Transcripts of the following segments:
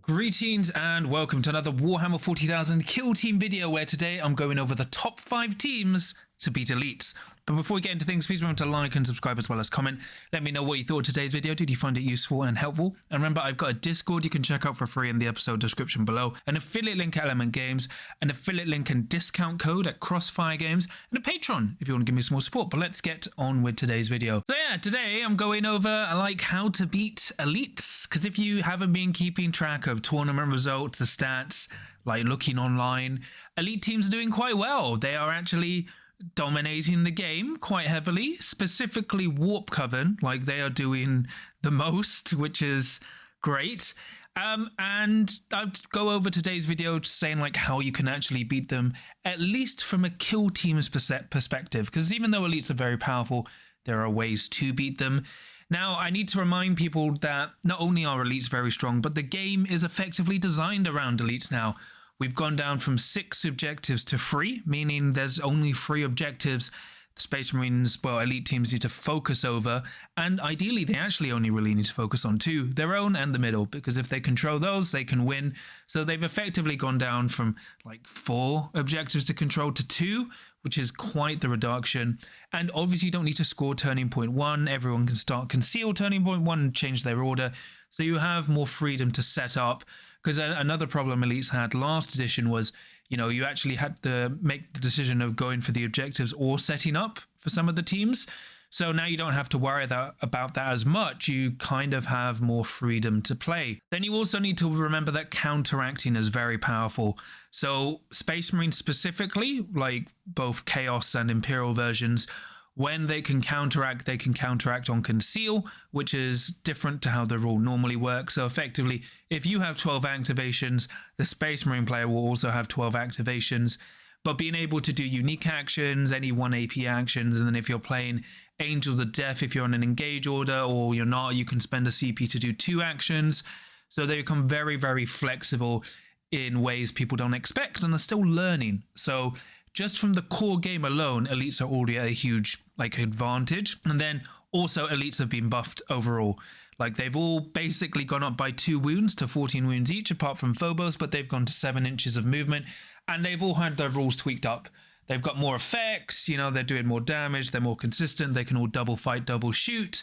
Greetings and welcome to another Warhammer 40,000 kill team video where today I'm going over the top 5 teams to beat elites. But before we get into things, please remember to like and subscribe as well as comment. Let me know what you thought of today's video. Did you find it useful and helpful? And remember, I've got a Discord you can check out for free in the episode description below, an affiliate link at Element Games, an affiliate link and discount code at Crossfire Games, and a Patreon if you want to give me some more support. But let's get on with today's video. So yeah, today I'm going over like how to beat elites, because if you haven't been keeping track of tournament results, the stats, like looking online, elite teams are doing quite well. They are actually dominating the game quite heavily, specifically Warp Coven, like they are doing the most, which is great. And I'll go over today's video saying like how you can actually beat them, at least from a kill team's perspective, because even though elites are very powerful, there are ways to beat them. Now, I need to remind people that not only are elites very strong, but the game is effectively designed around elites now. We've gone down from 6 objectives to 3, meaning there's only 3 objectives the Space Marines, well, elite teams need to focus over, and ideally they actually only really need to focus on 2, their own and the middle, because if they control those, they can win. So they've effectively gone down from like 4 objectives to control to 2, which is quite the reduction. And obviously you don't need to score turning point 1, everyone can start conceal turning point 1 and change their order, so you have more freedom to set up. Because another problem elites had last edition was, you know, you actually had to make the decision of going for the objectives or setting up for some of the teams. So now you don't have to worry about that as much. You kind of have more freedom to play. Then you also need to remember that counteracting is very powerful. So Space Marines specifically, like both Chaos and Imperial versions, when they can counteract on conceal, which is different to how the rule normally works. So effectively, if you have 12 activations, the Space Marine player will also have 12 activations. But being able to do unique actions, any 1 AP actions, and then if you're playing Angels of Death, if you're on an engage order or you're not, you can spend a CP to do 2 actions. So they become very, very flexible in ways people don't expect and are still learning. So just from the core game alone, elites are already at a huge advantage. And then also elites have been buffed overall. Like they've all basically gone up by 2 wounds to 14 wounds each, apart from Phobos, but they've gone to 7 inches of movement, and they've all had their rules tweaked up. They've got more effects, you know, they're doing more damage, they're more consistent, they can all double fight, double shoot.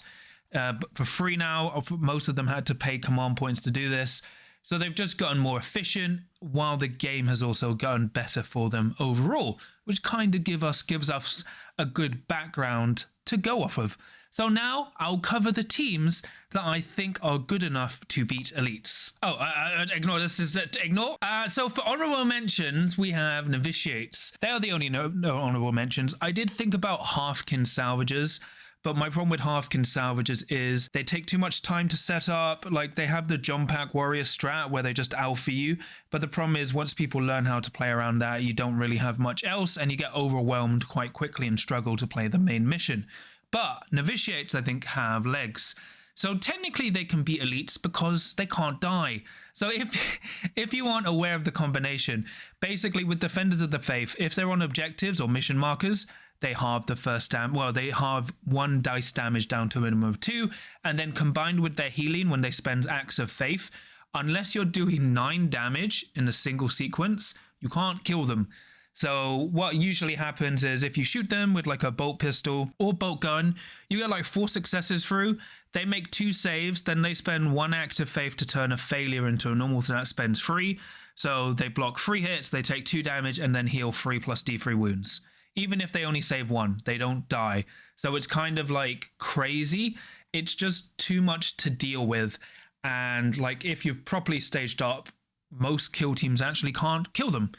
But for free now, most of them had to pay command points to do this. So they've just gotten more efficient, while the game has also gotten better for them overall, which kind of gives us a good background to go off of. So now I'll cover the teams that I think are good enough to beat elites. Oh, ignore this. Ignore. So for honorable mentions, we have novitiates. They are the only no honorable mentions. I did think about halfkin salvagers, but my problem with halfkin salvagers is they take too much time to set up. Like they have the jump pack warrior strat where they just alpha you. But the problem is once people learn how to play around that, you don't really have much else and you get overwhelmed quite quickly and struggle to play the main mission. But novitiates, I think, have legs. So technically they can beat elites because they can't die. So if you aren't aware of the combination, basically with Defenders of the Faith, if they're on objectives or mission markers, they halve the first they halve 1 dice damage down to a minimum of 2, and then combined with their healing when they spend Acts of Faith, unless you're doing 9 damage in a single sequence, you can't kill them. So what usually happens is if you shoot them with like a bolt pistol or bolt gun, you get like 4 successes through, they make 2 saves, then they spend 1 act of faith to turn a failure into a normal, so that spends 3. So they block 3 hits, they take 2 damage and then heal 3 plus D3 wounds. Even if they only save 1, they don't die. So it's kind of like crazy. It's just too much to deal with. And like if you've properly staged up, most kill teams actually can't kill them.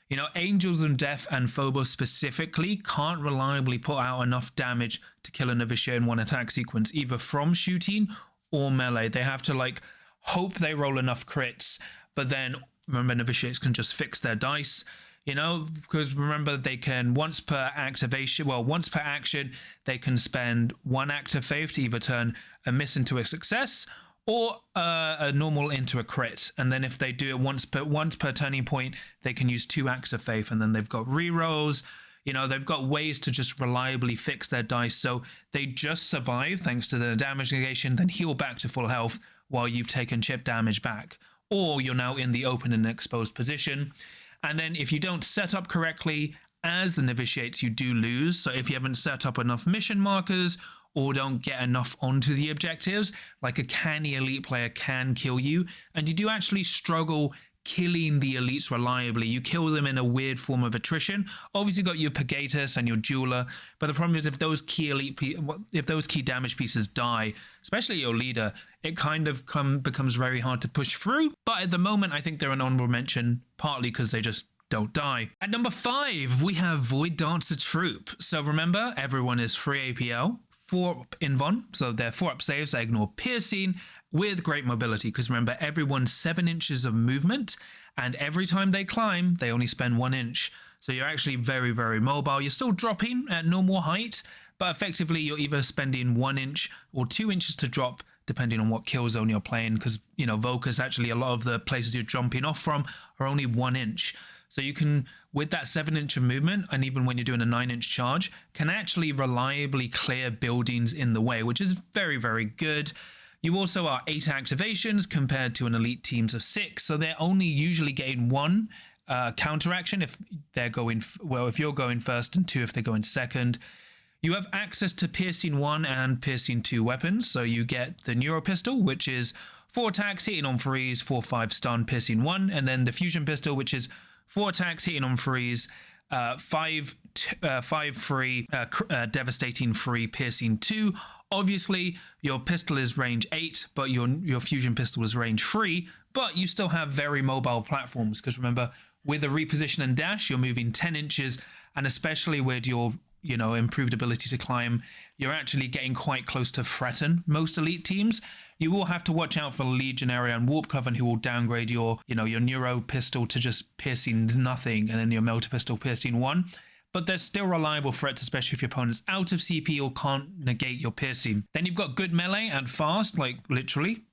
You know, Angels of Death and Phobos specifically can't reliably put out enough damage to kill a novitiate in 1 attack sequence, either from shooting or melee. They have to like hope they roll enough crits, but then remember novitiates can just fix their dice. You know, because remember they can once per action, they can spend 1 act of faith to either turn a miss into a success or a normal into a crit. And then if they do it once per turning point, they can use 2 acts of faith, and then they've got rerolls. You know, they've got ways to just reliably fix their dice. So they just survive thanks to the damage negation, then heal back to full health while you've taken chip damage back. or you're now in the open and exposed position. And then if you don't set up correctly, as the novitiates, you do lose. So if you haven't set up enough mission markers or don't get enough onto the objectives, like a canny elite player can kill you. And you do actually struggle killing the elites reliably. You kill them in a weird form of attrition. Obviously, you got your Pegasus and your Jeweler, but the problem is if those key damage pieces die, especially your leader, it kind of becomes very hard to push through. But at the moment, I think they're an honorable mention, partly because they just don't die. At number 5, we have Void Dancer Troop. So remember, everyone is free APL, 4 invuln, so they're 4-up saves that ignore piercing, with great mobility, because remember, everyone's 7 inches of movement, and every time they climb, they only spend 1 inch. So you're actually very, very mobile. You're still dropping at normal height, but effectively you're either spending 1 inch or 2 inches to drop, depending on what kill zone you're playing, because, you know, Vocus, actually a lot of the places you're jumping off from are only 1 inch. So you can, with that 7 inch of movement, and even when you're doing a 9 inch charge, can actually reliably clear buildings in the way, which is very, very good. You also are 8 activations compared to an elite teams of 6, so they're only usually getting 1 counteraction if they're going, well, if you're going first, and 2 if they're going second. You have access to piercing 1 and piercing 2 weapons, so you get the Neuro Pistol, which is 4 attacks, hitting on freeze, 4/5 stun, piercing 1, and then the Fusion Pistol, which is 4 attacks, hitting on freeze, 5 free, devastating free, piercing 2. Obviously, your pistol is range 8, but your fusion pistol is range 3, but you still have very mobile platforms, because remember, with a reposition and dash, you're moving 10 inches, and especially with your, you know, improved ability to climb, you're actually getting quite close to threaten most elite teams. You will have to watch out for Legionary and Warp Coven, who will downgrade your, you know, your Neuro Pistol to just piercing nothing, and then your Melter Pistol piercing 1. But they're still reliable threats, especially if your opponent's out of CP or can't negate your piercing. Then you've got good melee and fast, like literally.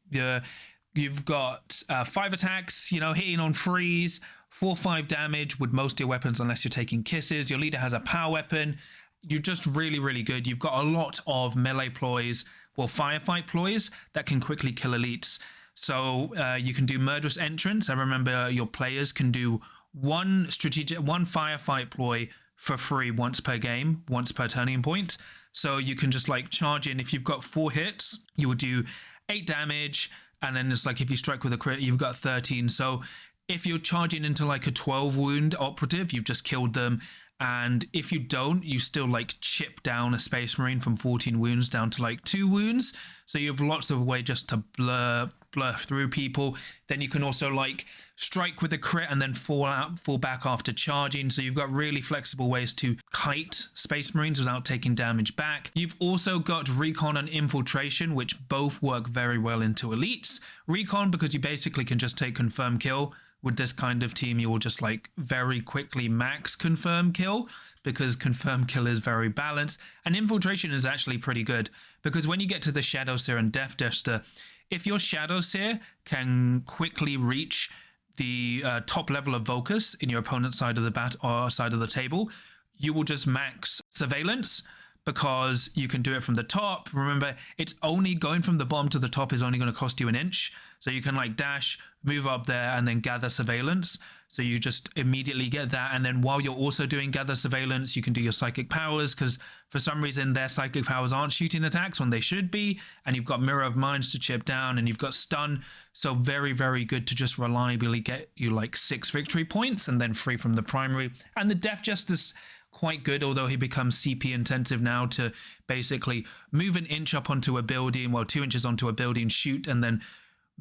You've got 5 attacks, you know, hitting on freeze, 4/5 damage with most of your weapons unless you're taking kisses. Your leader has a power weapon. You're just really, really good. You've got a lot of melee ploys, well, firefight ploys that can quickly kill elites. So you can do murderous entrance. I remember your players can do one firefight ploy for free once per game, once per turning point. So you can just like charge in. If you've got 4 hits, you would do 8 damage, and then it's like if you strike with a crit, you've got 13. So if you're charging into like a 12 wound operative, you've just killed them. And if you don't, you still like chip down a Space Marine from 14 wounds down to like 2 wounds. So you have lots of way just to blur through people. Then you can also like strike with a crit and then fall back after charging. So you've got really flexible ways to kite Space Marines without taking damage back. You've also got Recon and Infiltration, which both work very well into elites. Recon, because you basically can just take confirm kill. With this kind of team, you will just like very quickly max confirm kill, because confirm kill is very balanced. And Infiltration is actually pretty good, because when you get to the Shadow Seer and Death Jester, if your Shadow Seer can quickly reach the top level of Vocus in your opponent's side of the side of the table, you will just max Surveillance, because you can do it from the top. Remember, it's only going from the bottom to the top is only going to cost you 1 inch. So you can like dash, move up there, and then gather surveillance. So you just immediately get that. And then while you're also doing gather surveillance, you can do your psychic powers, because for some reason their psychic powers aren't shooting attacks when they should be. And you've got Mirror of Minds to chip down, and you've got stun. So very, very good to just reliably get you like 6 victory points and then free from the primary. And the Death Justice, quite good, although he becomes CP intensive now, to basically move 1 inch up onto a building, well, 2 inches onto a building, shoot, and then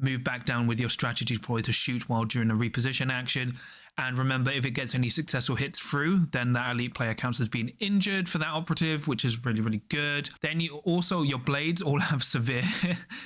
move back down with your strategy deploy to shoot while during a reposition action. And remember, if it gets any successful hits through, then that elite player counts as being injured for that operative, which is really, really good. Then you also, your blades all have severe,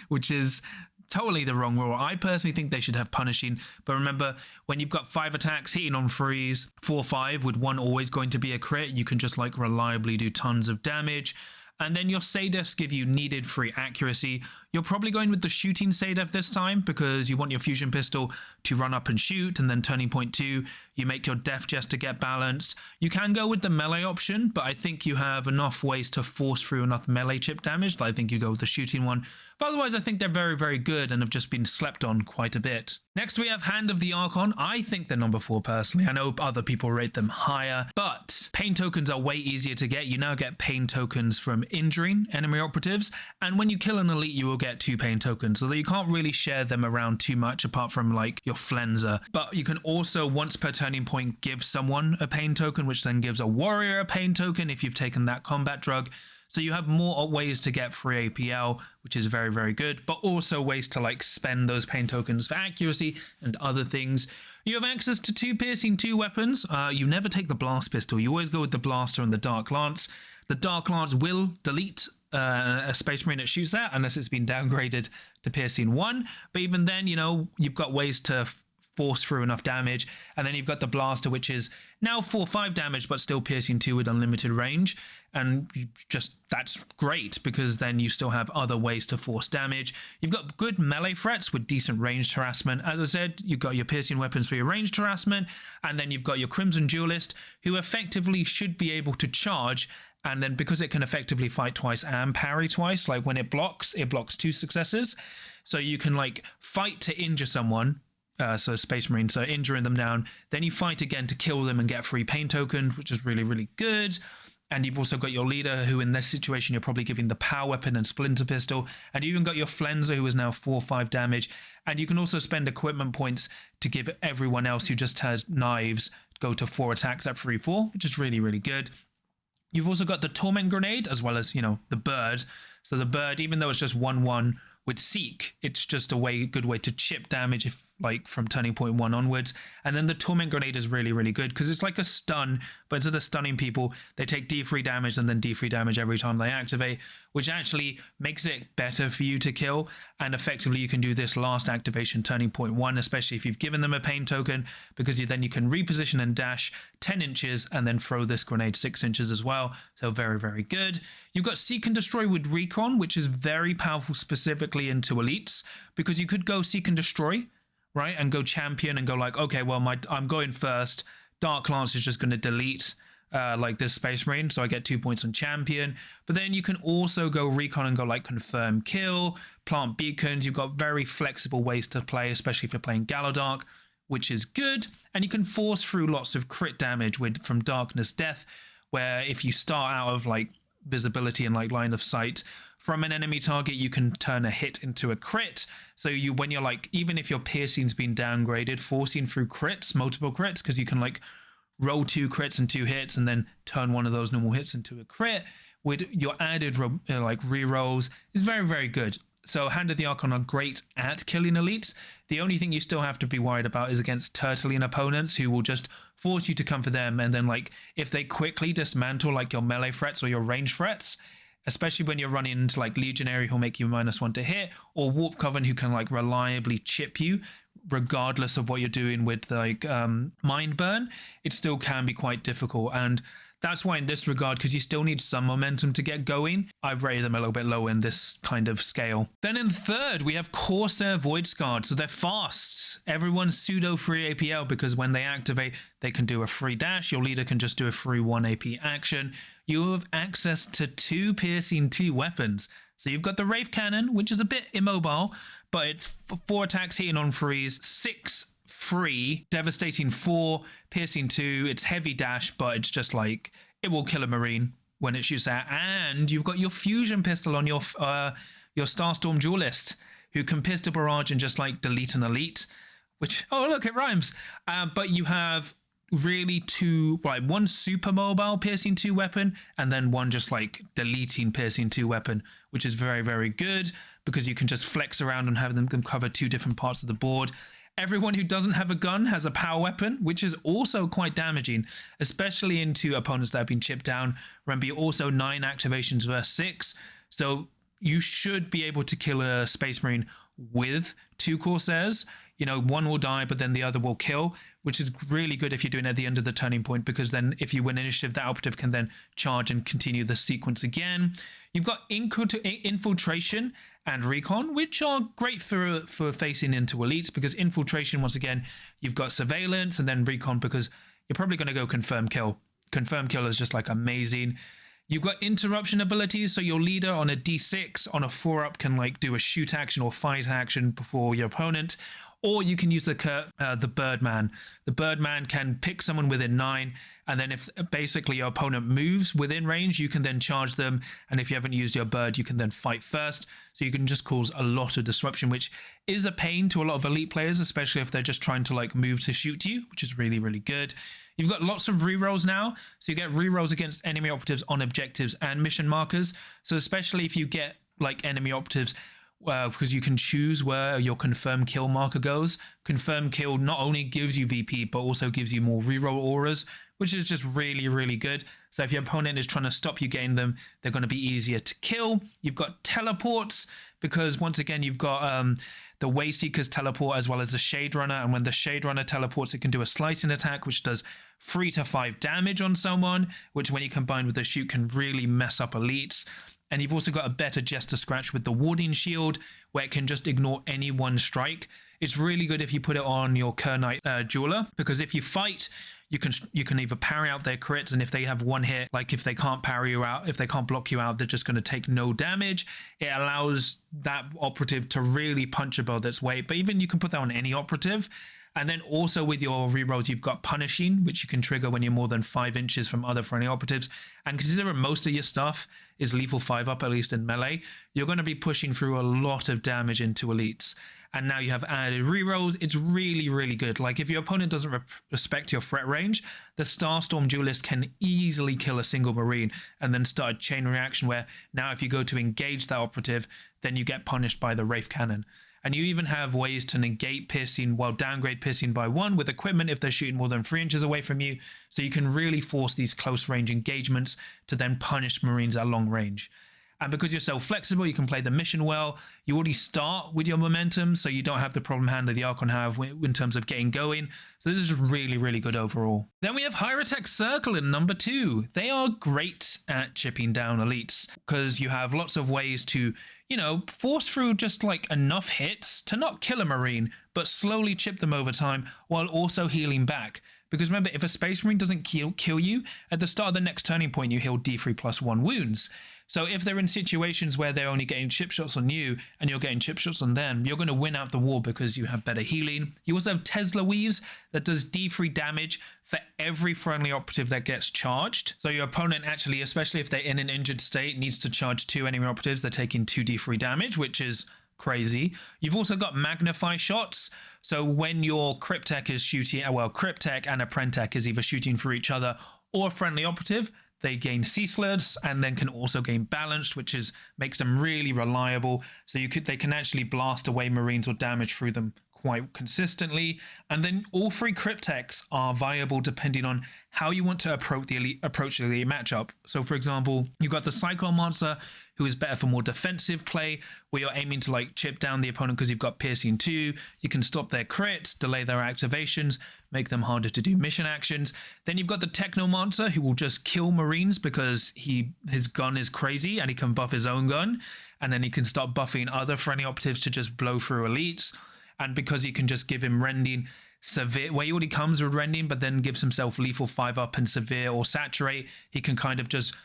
which is totally the wrong rule. I personally think they should have punishing, but remember, when you've got 5 attacks hitting on freeze, 4/5 with 1 always going to be a crit, you can just like reliably do tons of damage. And then your Sadefs give you needed free accuracy. You're probably going with the shooting Sadef this time because you want your fusion pistol to run up and shoot, and then turning point 2, you make your Def Jest to get balanced. You can go with the melee option, but I think you have enough ways to force through enough melee chip damage that I think you go with the shooting one. But otherwise, I think they're very, very good and have just been slept on quite a bit. Next, we have Hand of the Archon. I think they're number 4 personally. I know other people rate them higher, but pain tokens are way easier to get. You now get pain tokens from injuring enemy operatives, and when you kill an elite, you will get 2 pain tokens, although you can't really share them around too much apart from like your Flenser. But you can also, once per turning point, give someone a pain token, which then gives a warrior a pain token if you've taken that combat drug. So you have more ways to get free APL, which is very, very good, but also ways to like spend those pain tokens for accuracy and other things. You have access to 2 piercing 2 weapons. You never take the blast pistol. You always go with the blaster and the dark lance. The dark lance will delete a space marine that shoots that unless it's been downgraded to piercing 1. But even then, you know, you've got ways to force through enough damage. And then you've got the blaster, which is now 4/5 damage, but still piercing 2 with unlimited range. And that's great because then you still have other ways to force damage. You've got good melee threats with decent ranged harassment. As I said, you've got your piercing weapons for your ranged harassment, and then you've got your Crimson Duelist, who effectively should be able to charge. And then because it can effectively fight twice and parry twice, like when it blocks 2 successes. So you can like fight to injure someone, so Space Marine, so injuring them down. Then you fight again to kill them and get free pain tokens, which is really, really good. And you've also got your leader, who in this situation, you're probably giving the power weapon and splinter pistol. And you even got your Flenser, who is now 4/5 damage. And you can also spend equipment points to give everyone else who just has knives go to 4 attacks at 3/4, which is really, really good. You've also got the Torment Grenade, as well as, you know, the Bird. So the Bird, even though it's just 1/1 with Seek, it's just a good way to chip damage if like from turning point 1 onwards. And then the Torment Grenade is really, really good because it's like a stun, but instead of stunning people, they take D3 damage and then D3 damage every time they activate, which actually makes it better for you to kill. And effectively, you can do this last activation turning point 1, especially if you've given them a pain token, because then you can reposition and dash 10 inches and then throw this grenade 6 inches as well. So very, very good. You've got Seek and Destroy with Recon, which is very powerful specifically into elites, because you could go Seek and Destroy, right, and go champion and go like, okay, well, I'm going first. Dark Lance is just going to delete like this Space Marine, so I get 2 points on champion. But then you can also go Recon and go like confirm kill, plant beacons. You've got very flexible ways to play, especially if you're playing Galadark, which is good. And you can force through lots of crit damage from Darkness Death, where if you start out of like visibility and like line of sight from an enemy target, you can turn a hit into a crit. So when you're like, even if your piercing's been downgraded, forcing through crits, multiple crits, because you can like roll 2 crits and 2 hits and then turn one of those normal hits into a crit with your added like re-rolls, is very, very good. So Hand of the Archon are great at killing elites. The only thing you still have to be worried about is against Turtling opponents, who will just force you to come for them. And then like if they quickly dismantle like your melee threats or your range threats, especially when you're running into like Legionary, who'll make you -1 to hit, or Warp Coven, who can like reliably chip you regardless of what you're doing with like Mind Burn, it still can be quite difficult. And that's why in this regard, because you still need some momentum to get going, I've rated them a little bit lower in this kind of scale. Then in third, we have Corsair Void Scarred. So they're fast. Everyone's pseudo free APL, because when they activate, they can do a free dash. Your leader can just do a free 1 AP action. You have access to 2 piercing 2 weapons. So you've got the Wraith Cannon, which is a bit immobile, but it's 4 attacks hitting on freeze, 6 free, devastating 4, piercing 2. It's heavy dash, but it's just like it will kill a marine when it shoots out. And you've got your fusion pistol on your Starstorm Duelist, who can pistol barrage and just like delete an elite, which, oh look, it rhymes. But you have really 2, like 1 super mobile piercing 2 weapon, and then 1 just like deleting piercing 2 weapon, which is very, very good because you can just flex around and have them cover 2 different parts of the board. Everyone who doesn't have a gun has a power weapon, which is also quite damaging, especially into opponents that have been chipped down. Remember, you're also 9 activations versus 6, so you should be able to kill a Space Marine with 2 Corsairs. you know, one will die, but then the other will kill, which is really good if you're doing it at the end of the turning point, because then if you win initiative, that operative can then charge and continue the sequence again. You've got infiltration and recon, which are great for facing into elites, because infiltration, once again, you've got surveillance, and then recon because you're probably going to go confirm kill. Confirm kill is just like amazing. You've got interruption abilities, so your leader on a D6 on a 4-up can like do a shoot action or fight action before your opponent, or you can use the Birdman. The Birdman can pick someone within 9, and then if basically your opponent moves within range, you can then charge them, and if you haven't used your bird, you can then fight first. So you can just cause a lot of disruption, which is a pain to a lot of elite players, especially if they're just trying to like move to shoot you, which is really, really good. You've got lots of rerolls now, so you get rerolls against enemy operatives on objectives and mission markers. So especially if you get like enemy operatives, because you can choose where your confirm kill marker goes. Confirm kill not only gives you VP, but also gives you more reroll auras, which is just really, really good. So if your opponent is trying to stop you getting them, they're going to be easier to kill. You've got teleports, because once again, you've got the Wayseeker's teleport as well as the Shade Runner. And when the Shade Runner teleports, it can do a slicing attack, which does 3 to 5 damage on someone, which when you combine with the shoot can really mess up elites. And you've also got a better Jester Scratch with the Warding Shield, where it can just ignore any one strike. It's really good if you put it on your Kernite Jeweler, because if you fight, you can either parry out their crits, and if they have one hit, like if they can't parry you out, if they can't block you out, they're just going to take no damage. It allows that operative to really punch above its weight, but even you can put that on any operative. And then also with your rerolls, you've got Punishing, which you can trigger when you're more than 5 inches from other friendly operatives. And considering most of your stuff is lethal 5-up, at least in melee, you're going to be pushing through a lot of damage into elites. And now you have added rerolls. It's really, really good. Like if your opponent doesn't respect your threat range, the Starstorm Duelist can easily kill a single Marine and then start a chain reaction where now if you go to engage that operative, then you get punished by the Wraith Cannon. And you even have ways to negate piercing, while downgrade piercing by 1 with equipment if they're shooting more than 3 inches away from you. So you can really force these close range engagements to then punish Marines at long range. And because you're so flexible, you can play the mission well. You already start with your momentum, so you don't have the problem hand that the Archon have in terms of getting going. So this is really, really good overall. Then we have Higher Attack Circle in number 2. They are great at chipping down elites, because you have lots of ways to, you know, force through just like enough hits to not kill a Marine, but slowly chip them over time while also healing back. Because remember, if a Space Marine doesn't kill you, at the start of the next turning point, you heal D3 plus 1 wounds. So if they're in situations where they're only getting chip shots on you and you're getting chip shots on them, you're going to win out the war because you have better healing. You also have Tesla Weaves that does D3 damage for every friendly operative that gets charged. So your opponent actually, especially if they're in an injured state, needs to charge 2 enemy operatives. They're taking 2 D3 damage, which is crazy. You've also got Magnify shots. So when your Cryptek is shooting, well, Cryptek and a Prentek is either shooting for each other or a friendly operative, they gain ceaseless and then can also gain balanced, which makes them really reliable. So they can actually blast away Marines or damage through them quite consistently. And then all 3 Crypteks are viable depending on how you want to approach the elite matchup. So for example, you've got the Cyclone Monster, who is better for more defensive play, where you're aiming to like chip down the opponent because you've got Piercing 2. You can stop their crits, delay their activations, make them harder to do mission actions. Then you've got the Techno Monster, who will just kill Marines because his gun is crazy and he can buff his own gun. And then he can start buffing other friendly operatives to just blow through elites. And because he can just give him Rending, Severe, where he already comes with Rending, but then gives himself lethal 5-up and Severe or Saturate, he can kind of just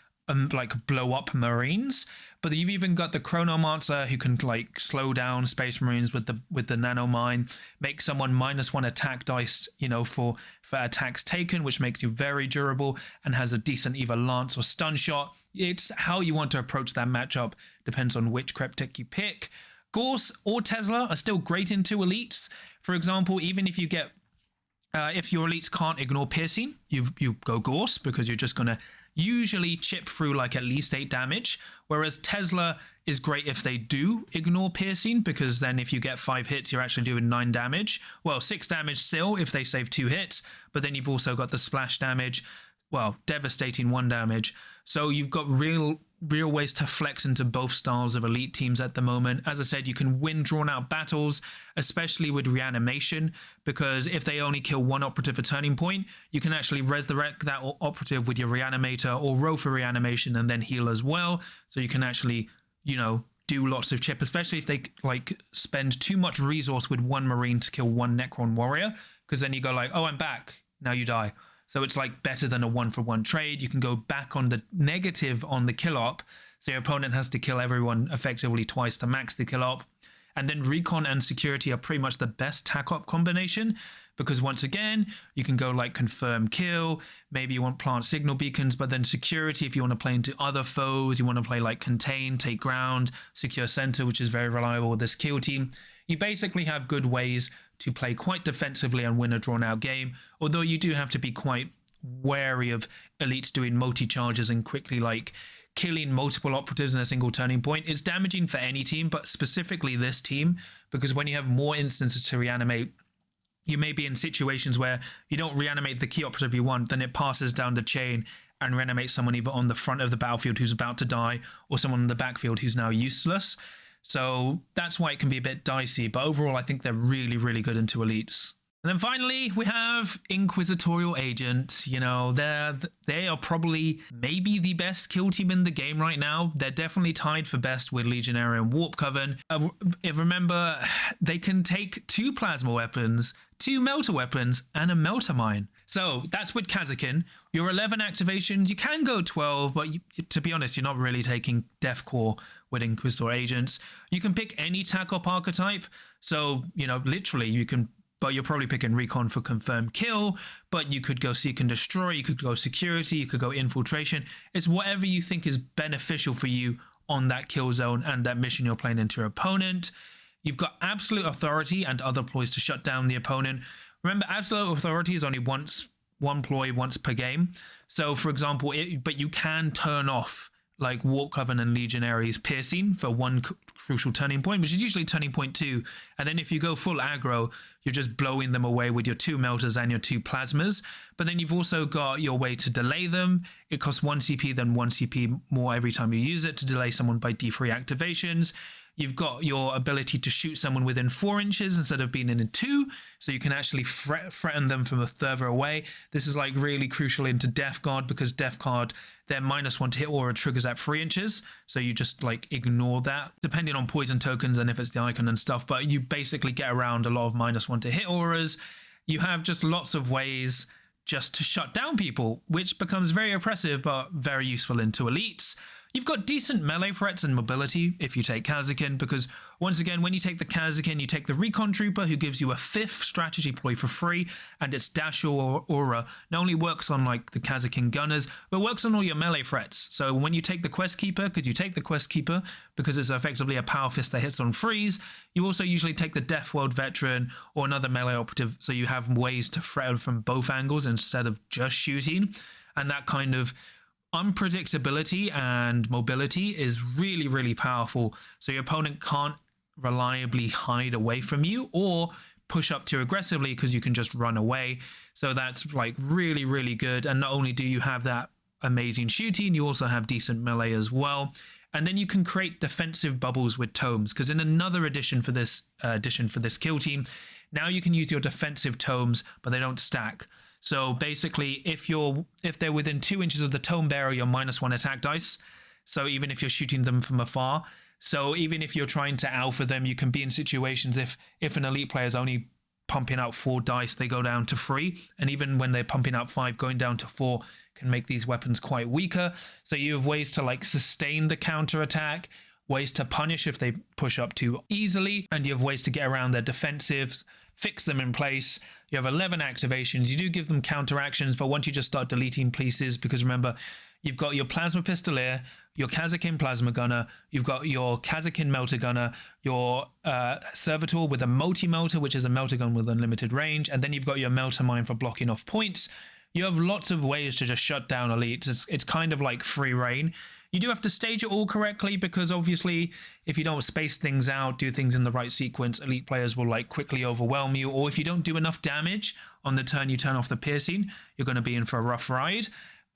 like blow up Marines. But you've even got the Chronomancer, who can like slow down Space Marines with the Nanomine, make someone -1 attack dice, you know, for attacks taken, which makes you very durable and has a decent either lance or stun shot. It's how you want to approach that matchup, depends on which Cryptek you pick. Gorse or Tesla are still great into elites. For example, even if you get if your elites can't ignore piercing, you go Gorse, because you're just going to usually chip through like at least 8 damage. Whereas Tesla is great if they do ignore piercing, because then if you get 5 hits, you're actually doing 9 damage. Well, 6 damage still if they save 2 hits, but then you've also got the splash damage. well, devastating 1 damage. So you've got real ways to flex into both styles of elite teams at the moment. As I said, you can win drawn out battles, especially with reanimation, because if they only kill 1 operative at turning point, you can actually resurrect that operative with your reanimator or roll for reanimation and then heal as well. So you can actually, do lots of chip, especially if they like spend too much resource with 1 Marine to kill 1 Necron warrior, because then you go like, oh, I'm back, now you die. So it's like better than a 1-for-1 trade. You can go back on the negative on the kill op. So your opponent has to kill everyone effectively twice to max the kill op. And then recon and security are pretty much the best tac op combination, because once again, you can go like confirm kill. Maybe you want plant signal beacons, but then security, if you want to play into other foes, you want to play like contain, take ground, secure center, which is very reliable with this kill team. You basically have good ways to play quite defensively and win a drawn out game, although you do have to be quite wary of elites doing multi-charges and quickly like killing multiple operatives in a single turning point. It's damaging for any team, but specifically this team, because when you have more instances to reanimate, you may be in situations where you don't reanimate the key operative you want, then it passes down the chain and reanimates someone either on the front of the battlefield who's about to die or someone in the backfield who's now useless. So that's why it can be a bit dicey, but overall I think they're really, really good into elites. And then finally, we have Inquisitorial Agent. They are probably maybe the best kill team in the game right now. They're definitely tied for best with Legionary and Warp Coven. If remember, they can take 2 plasma weapons, 2 melter weapons, and a melter mine. So that's with Kazakin. Your 11 activations, you can go 12, but to be honest, you're not really taking Deathcore with Inquisitor Agents. You can pick any tac op archetype. So, literally you can, but you're probably picking Recon for confirmed kill, but you could go Seek and Destroy, you could go Security, you could go Infiltration. It's whatever you think is beneficial for you on that kill zone and that mission you're playing into your opponent. You've got Absolute Authority and other ploys to shut down the opponent. Remember, Absolute Authority is only one ploy once per game. So, for example, but you can turn off like Warp Coven and Legionaries piercing for 1 crucial turning point, which is usually turning point 2. And then if you go full aggro, you're just blowing them away with your 2 melters and your 2 plasmas. But then you've also got your way to delay them. It costs 1 CP, then 1 CP more every time you use it to delay someone by D3 activations. You've got your ability to shoot someone within 4 inches instead of being in 2, so you can actually threaten them from further away. This is like really crucial into Death Guard, because Death Guard, their -1 to hit aura triggers at 3 inches, so you just like ignore that, depending on poison tokens and if it's the icon and stuff, but you basically get around a lot of -1 to hit auras. You have just lots of ways just to shut down people, which becomes very oppressive but very useful into elites. You've got decent melee threats and mobility if you take Kazakin, because once again, when you take the Kazakin, you take the Recon Trooper, who gives you a 5th strategy ploy for free, and its Dash or Aura not only works on like the Kazakin Gunners, but works on all your melee threats. So when you take the Quest Keeper, because it's effectively a Power Fist that hits on freeze, you also usually take the Death World Veteran or another melee operative, so you have ways to threaten from both angles instead of just shooting, and that kind of unpredictability and mobility is really, really powerful. So your opponent can't reliably hide away from you or push up too aggressively, because you can just run away. So that's like really, really good. And not only do you have that amazing shooting, you also have decent melee as well. And then you can create defensive bubbles with tomes, because in another edition for this kill team, now you can use your defensive tomes, but they don't stack. So basically, if they're within 2 inches of the tome bearer, you're -1 attack dice. So even if you're shooting them from afar, so even if you're trying to alpha them, you can be in situations if an elite player is only pumping out 4 dice, they go down to 3, and even when they're pumping out 5, going down to 4 can make these weapons quite weaker. So you have ways to like sustain the counter attack, ways to punish if they push up too easily, and you have ways to get around their defensives, fix them in place. You have 11 activations. You do give them counter actions, but once you just start deleting pieces, because remember, you've got your Plasma Pistolier, your Kazakin Plasma Gunner, you've got your Kazakin Melter Gunner, your Servitor with a Multi-Melter, which is a melter gun with unlimited range, and then you've got your Melter Mine for blocking off points. You have lots of ways to just shut down elites. It's kind of like free reign. You do have to stage it all correctly, because obviously if you don't space things out, do things in the right sequence, elite players will like quickly overwhelm you. Or if you don't do enough damage on the turn you turn off the piercing, you're going to be in for a rough ride.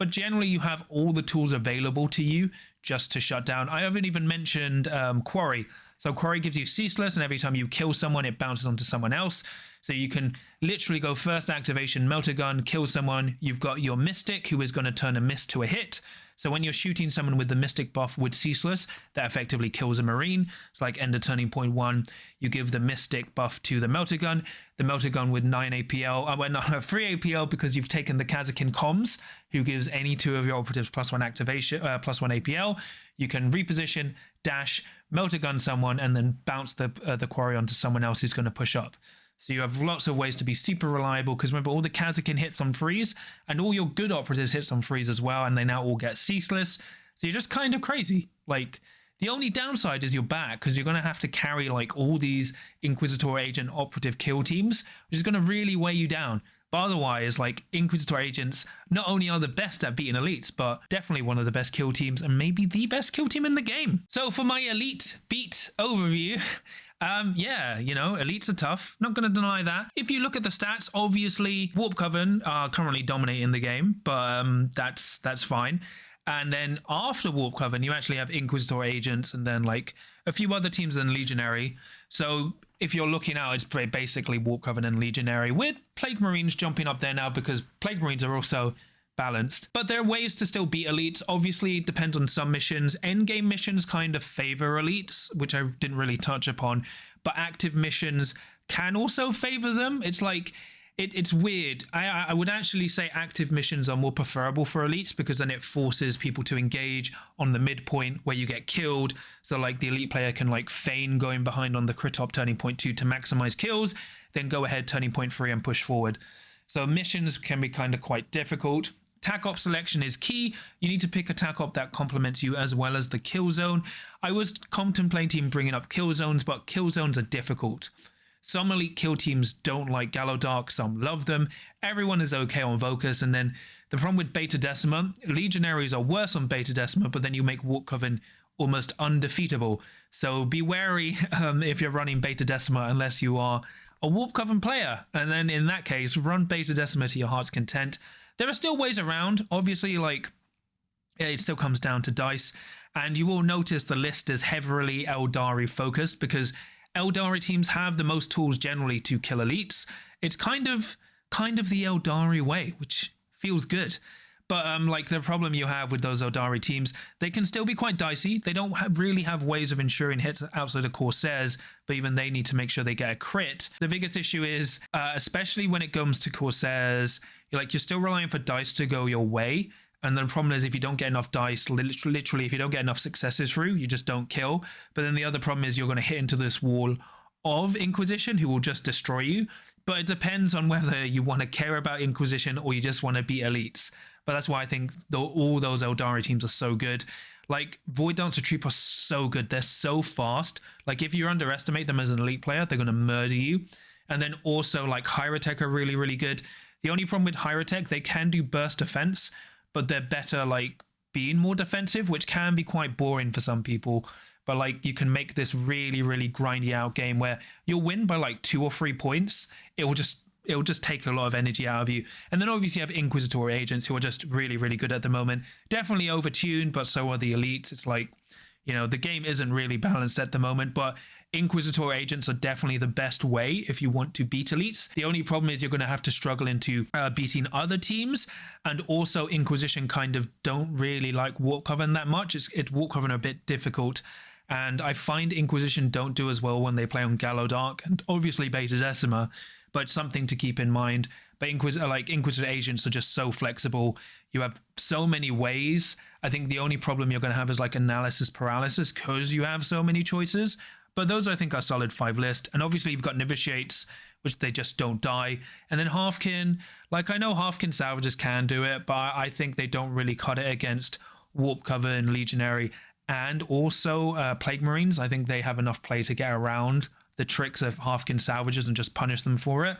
but generally you have all the tools available to you just to shut down. I haven't even mentioned Quarry. So Quarry gives you Ceaseless, and every time you kill someone, it bounces onto someone else. So you can literally go first activation, melt a gun, kill someone. You've got your Mystic, who is going to turn a miss to a hit. So when you're shooting someone with the Mystic buff with Ceaseless, that effectively kills a Marine. It's like Ender Turning Point 1. You give the Mystic buff to the Melter Gun. The Melter Gun with 9 APL, well, no, 3 APL because you've taken the Kazakin Comms, who gives any 2 of your operatives +1 activation, +1 APL. You can reposition, dash, Melter Gun someone, and then bounce the Quarry onto someone else who's going to push up. So you have lots of ways to be super reliable, because remember, all the Kazakin hits on freeze, and all your good operatives hits on freeze as well, and they now all get Ceaseless. So you're just kind of crazy. Like, the only downside is your back, because you're going to have to carry like all these Inquisitor agent operative kill teams, which is going to really weigh you down. But otherwise, like, Inquisitor agents not only are the best at beating elites, but definitely one of the best kill teams, and maybe the best kill team in the game. So for my elite beat overview, yeah, you know, elites are tough. Not going to deny that. If you look at the stats, obviously Warp Coven are currently dominating the game, but that's fine. And then after Warp Coven, you actually have Inquisitor agents, and then like a few other teams than Legionary. So if you're looking out, it's basically Warp Coven and Legionary, with Plague Marines jumping up there now, because Plague Marines are also balanced. But there are ways to still beat elites. Obviously, it depends on some missions. Endgame missions kind of favor elites, which I didn't really touch upon. But active missions can also favor them. It's like, it's weird. I would actually say active missions are more preferable for elites, because then it forces people to engage on the midpoint where you get killed. So like the elite player can like feign going behind on the crit op turning point 2 to maximize kills, then go ahead turning point 3 and push forward. So missions can be kind of quite difficult. TAC op selection is key. You need to pick a TAC op that complements you as well as the kill zone. I was contemplating bringing up kill zones, but kill zones are difficult. Some elite kill teams don't like Gallowdark, some love them. Everyone is okay on Vocus, and then the problem with Beta Decima, Legionaries are worse on Beta Decima, but then you make Warp Coven almost undefeatable. So be wary if you're running Beta Decima, unless you are a Warp Coven player. And then in that case, run Beta Decima to your heart's content. There are still ways around. Obviously, like, it still comes down to dice. And you will notice the list is heavily Eldari focused, because Eldari teams have the most tools generally to kill elites. It's kind of the Eldari way, which feels good. But like the problem you have with those Eldari teams, they can still be quite dicey. They don't really have ways of ensuring hits outside of Corsairs, but even they need to make sure they get a crit. The biggest issue is, especially when it comes to Corsairs, you're still relying for dice to go your way. And the problem is, if you don't get enough dice, literally, if you don't get enough successes through, you just don't kill. But then the other problem is you're going to hit into this wall of Inquisition who will just destroy you. But it depends on whether you want to care about Inquisition or you just want to beat elites. But that's why I think all those Eldari teams are so good. Like, Void Dancer Troop are so good. They're so fast. Like, if you underestimate them as an elite player, they're going to murder you. And then also, like, Hyrotech are really, really good. The only problem with Hyrotech, they can do burst defense, but they're better, like, being more defensive, which can be quite boring for some people. But, like, you can make this really, really grindy out game where you'll win by, like, 2 or 3 points. It will just take a lot of energy out of you. And then obviously you have Inquisitor agents who are just really, really good at the moment. Definitely overtuned, but so are the elites. It's like, you know, the game isn't really balanced at the moment, but Inquisitor agents are definitely the best way if you want to beat elites. The only problem is you're going to have to struggle into beating other teams, and also Inquisition kind of don't really like Warp Coven that much. Warp Coven are a bit difficult, and I find Inquisition don't do as well when they play on Gallowdark and obviously Beta Decima, but something to keep in mind. But Inquisitor agents are just so flexible. You have so many ways. I think the only problem you're going to have is like analysis paralysis, because you have so many choices. But those, I think, are solid 5 list. And obviously you've got Novitiates, which they just don't die. And then Halfkin, like, I know Halfkin Salvages can do it, but I think they don't really cut it against Warp Coven, Legionary, and also Plague Marines. I think they have enough play to get around the tricks of Halfkin Salvages and just punish them for it.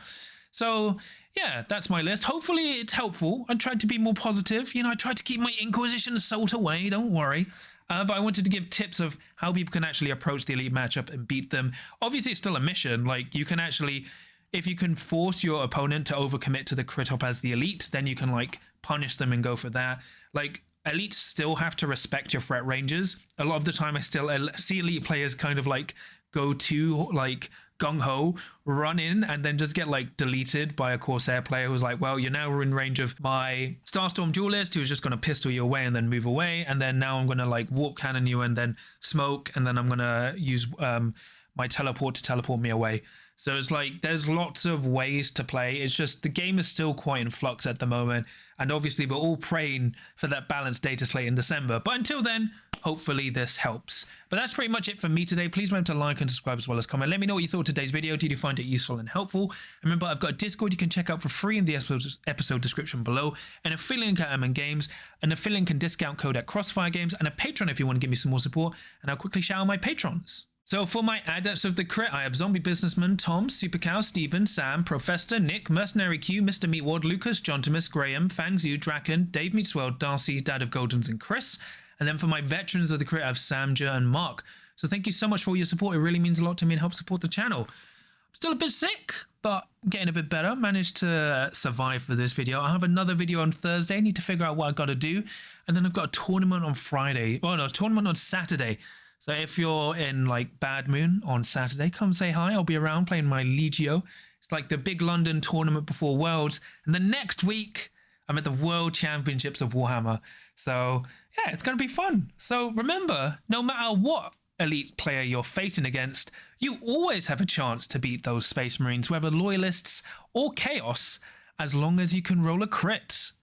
So, yeah, that's my list. Hopefully it's helpful. I tried to be more positive. You know, I tried to keep my Inquisition salt away, don't worry. But I wanted to give tips of how people can actually approach the elite matchup and beat them. Obviously, it's still a mission. Like, you can actually, if you can force your opponent to overcommit to the crit op as the elite, then you can, like, punish them and go for that. Like, elites still have to respect your threat ranges. A lot of the time I still see elite players kind of like go to like gung-ho, run in, and then just get like deleted by a Corsair player who's like, well, you're now in range of my Starstorm duelist who's just going to pistol you away and then move away, and then now I'm going to like warp cannon you and then smoke, and then I'm going to use my teleport to teleport me away. So it's like there's lots of ways to play. It's just the game is still quite in flux at the moment. And obviously we're all praying for that balanced data slate in December. But until then, hopefully this helps. But that's pretty much it for me today. Please remember to like and subscribe as well as comment. Let me know what you thought of today's video. Did you find it useful and helpful? And remember, I've got a Discord you can check out for free in the episode description below. An affiliate link at MN Games, an affiliate link and discount code at Crossfire Games, and a Patreon if you want to give me some more support. And I'll quickly shout out my patrons. So for my adepts of the crit, I have Zombie Businessman, Tom, Supercow, Stephen, Sam, Professor, Nick, Mercenary Q, Mr. Meatwad, Lucas, John Thomas, Graham, Fangzu, Draken, Dave Meatswell, Darcy, Dad of Goldens, and Chris. And then for my veterans of the crit, I have Samja and Mark. So thank you so much for all your support. It really means a lot to me and helps support the channel. I'm still a bit sick, but getting a bit better. Managed to survive for this video. I have another video on Thursday. I need to figure out what I got to do. And then I've got a tournament on Friday. Oh no, a tournament on Saturday. So if you're in like Bad Moon on Saturday, come say hi. I'll be around playing my Legio. It's like the big London tournament before Worlds. And then next week, I'm at the World Championships of Warhammer. So yeah, it's going to be fun. So remember, no matter what elite player you're facing against, you always have a chance to beat those Space Marines, whether loyalists or chaos, as long as you can roll a crit.